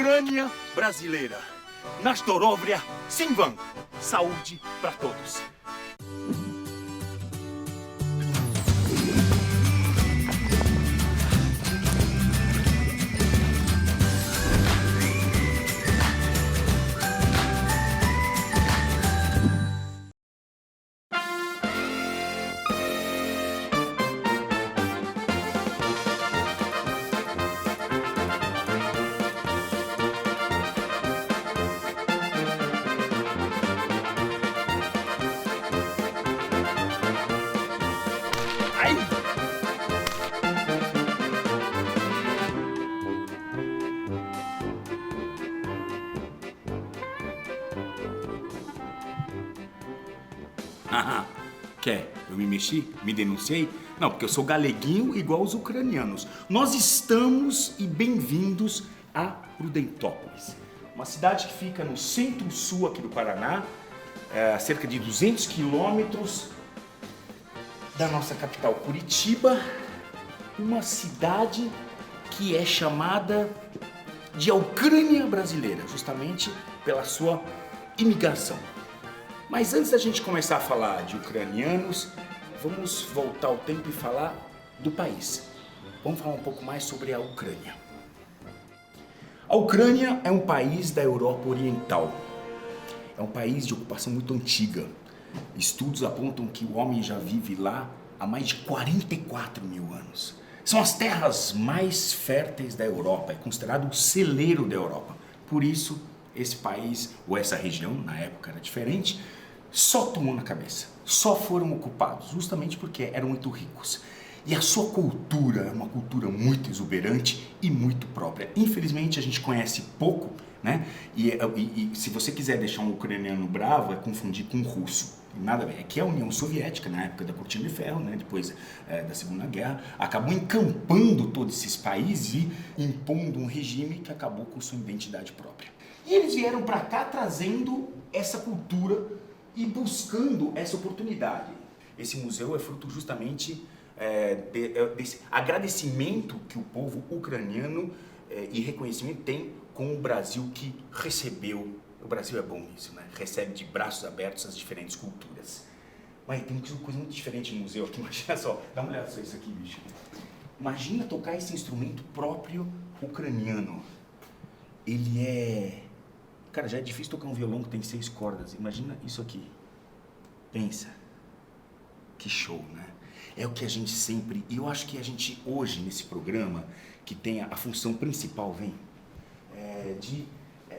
Ucrânia brasileira. Na Zdorowia, Simvan. Saúde para todos. Quer? Eu me mexi? Me denunciei? Não, porque eu sou galeguinho igual os ucranianos. Nós estamos e bem-vindos a Prudentópolis, uma cidade que fica no centro-sul aqui do Paraná, a cerca de 200 quilômetros da nossa capital Curitiba, uma cidade que é chamada de Ucrânia brasileira, justamente pela sua imigração. Mas antes da gente começar a falar de ucranianos, vamos voltar ao tempo e falar do país. Vamos falar um pouco mais sobre a Ucrânia. A Ucrânia é um país da Europa Oriental. É um país de ocupação muito antiga. Estudos apontam que o homem já vive lá há mais de 44 mil anos. São as terras mais férteis da Europa, é considerado o celeiro da Europa. Por isso, esse país, ou essa região, na época era diferente, só tomou na cabeça, só foram ocupados, justamente porque eram muito ricos. E a sua cultura é uma cultura muito exuberante e muito própria. Infelizmente a gente conhece pouco, né? E se você quiser deixar um ucraniano bravo, é confundir com um russo. Nada a ver. É que a União Soviética, na época da Cortina de Ferro, né, depois da Segunda Guerra, acabou encampando todos esses países e impondo um regime que acabou com sua identidade própria. E eles vieram para cá trazendo essa cultura e buscando essa oportunidade. Esse museu é fruto justamente desse agradecimento que o povo ucraniano e reconhecimento tem com o Brasil que recebeu. O Brasil é bom nisso, né? Recebe de braços abertos as diferentes culturas. Mas tem uma coisa muito diferente no museu aqui, imagina só, dá uma olhada só isso aqui, bicho. Imagina tocar esse instrumento próprio ucraniano. Ele é... Cara, já é difícil tocar um violão que tem 6 cordas. Imagina isso aqui. Pensa. Que show, né? É o que a gente sempre... E eu acho que a gente hoje, nesse programa, que tem a função principal, de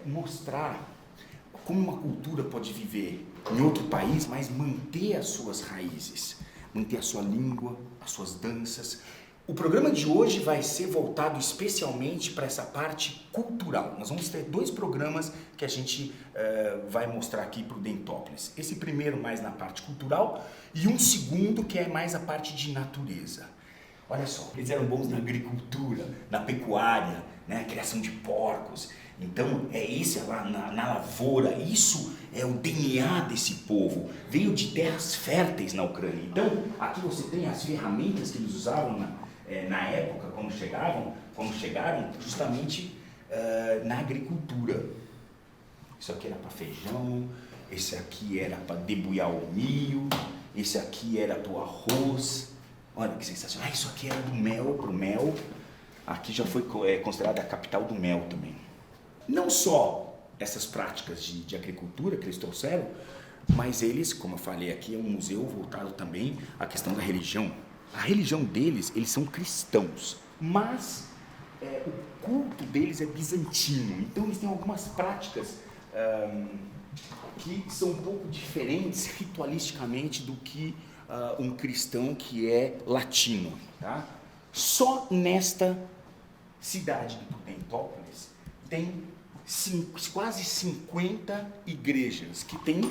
mostrar como uma cultura pode viver em outro país, mas manter as suas raízes, manter a sua língua, as suas danças. O programa de hoje vai ser voltado especialmente para essa parte cultural. Nós vamos ter 2 programas que a gente vai mostrar aqui para o Prudentópolis. Esse primeiro mais na parte cultural e um segundo que é mais a parte de natureza. Olha só, eles eram bons na agricultura, na pecuária, né, criação de porcos. Então, é isso lá na lavoura, isso é o DNA desse povo. Veio de terras férteis na Ucrânia. Então, aqui você tem as ferramentas que eles usavam na época, quando chegaram justamente na agricultura. Isso aqui era para feijão, esse aqui era para debulhar o milho, esse aqui era para o arroz. Olha que sensacional. Isso aqui era do mel, para o mel. Aqui já foi considerada a capital do mel também. Não só essas práticas de agricultura que eles trouxeram, mas eles, como eu falei aqui, é um museu voltado também à questão da religião. A religião deles, eles são cristãos, mas o culto deles é bizantino. Então eles têm algumas práticas que são um pouco diferentes ritualisticamente do que um cristão que é latino. Tá? Só nesta cidade de Prudentópolis tem quase 50 igrejas que têm,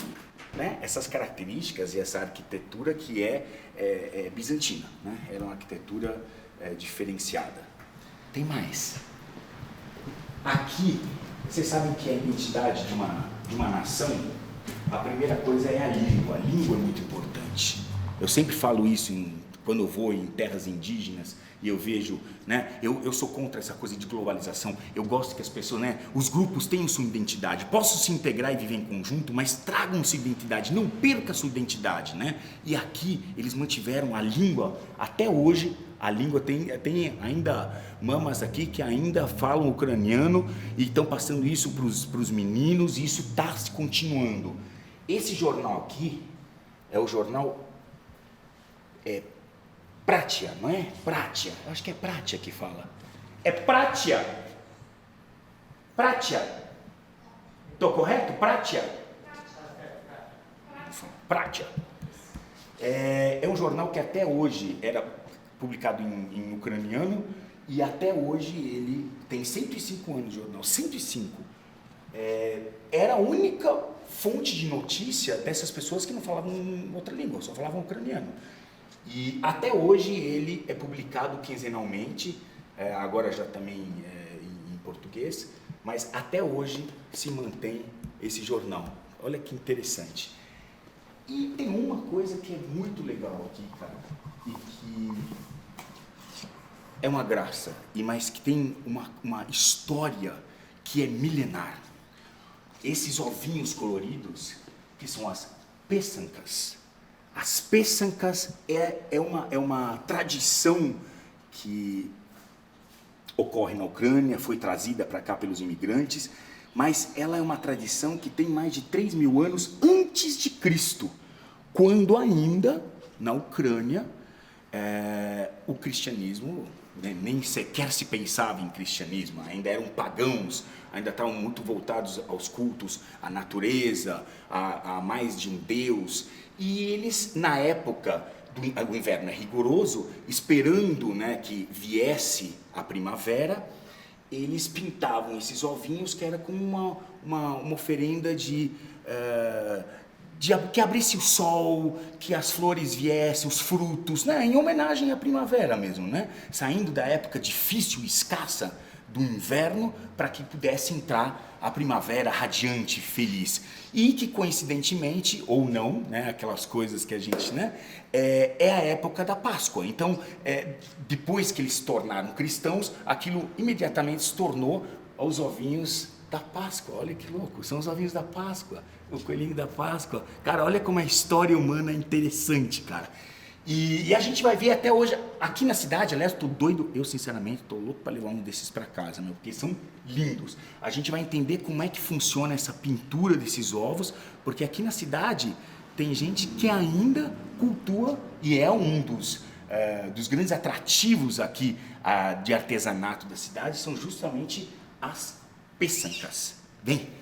né, essas características e essa arquitetura que é bizantina, né? Era uma arquitetura diferenciada. Tem mais. Aqui, vocês sabem o que é a identidade de uma nação? A primeira coisa é a língua. A língua é muito importante. Eu sempre falo isso quando eu vou em terras indígenas e eu vejo, né, eu sou contra essa coisa de globalização. Eu gosto que as pessoas, né, os grupos tenham sua identidade, possam se integrar e viver em conjunto, mas tragam sua identidade, não perca sua identidade, né? E aqui eles mantiveram a língua até hoje. A língua tem ainda mamas aqui que ainda falam ucraniano e estão passando isso para os meninos, e isso está se continuando. Esse jornal aqui é o jornal Pratia, não é? Pratia, eu acho que é Pratia que fala. É Pratia. Pratia. Estou correto? Pratia. Pratia. É um jornal que até hoje era publicado em ucraniano, e até hoje ele tem 105 anos de jornal, 105. Era a única fonte de notícia dessas pessoas que não falavam outra língua, só falavam ucraniano. E até hoje ele é publicado quinzenalmente, agora já também em português, mas até hoje se mantém esse jornal. Olha que interessante. E tem uma coisa que é muito legal aqui, cara, e que é uma graça, mas que tem uma história que é milenar. Esses ovinhos coloridos, que são as peçancas. As peçancas é uma tradição que ocorre na Ucrânia, foi trazida para cá pelos imigrantes, mas ela é uma tradição que tem mais de 3.000 anos antes de Cristo, quando ainda, na Ucrânia, o cristianismo, né, nem sequer se pensava em cristianismo, ainda eram pagãos, ainda estavam muito voltados aos cultos, à natureza, a mais de um Deus, e eles, na época, o inverno é rigoroso, esperando, né, que viesse a primavera, eles pintavam esses ovinhos, que era como uma oferenda que abrisse o sol, que as flores viessem, os frutos, né, em homenagem à primavera mesmo, né, saindo da época difícil e escassa do inverno, para que pudesse entrar a primavera radiante, feliz. E que coincidentemente, ou não, né, aquelas coisas que a gente, né, é a época da Páscoa. Então, depois que eles se tornaram cristãos, aquilo imediatamente se tornou os ovinhos da Páscoa. Olha que louco, são os ovinhos da Páscoa, o coelhinho da Páscoa. Cara, olha como a história humana é interessante, cara. E a gente vai ver até hoje, aqui na cidade, aliás, tô doido, eu sinceramente tô louco para levar um desses para casa, meu, porque são lindos. A gente vai entender como é que funciona essa pintura desses ovos, porque aqui na cidade tem gente que ainda cultua e é um dos grandes atrativos aqui de artesanato da cidade, são justamente as peçancas. Vem!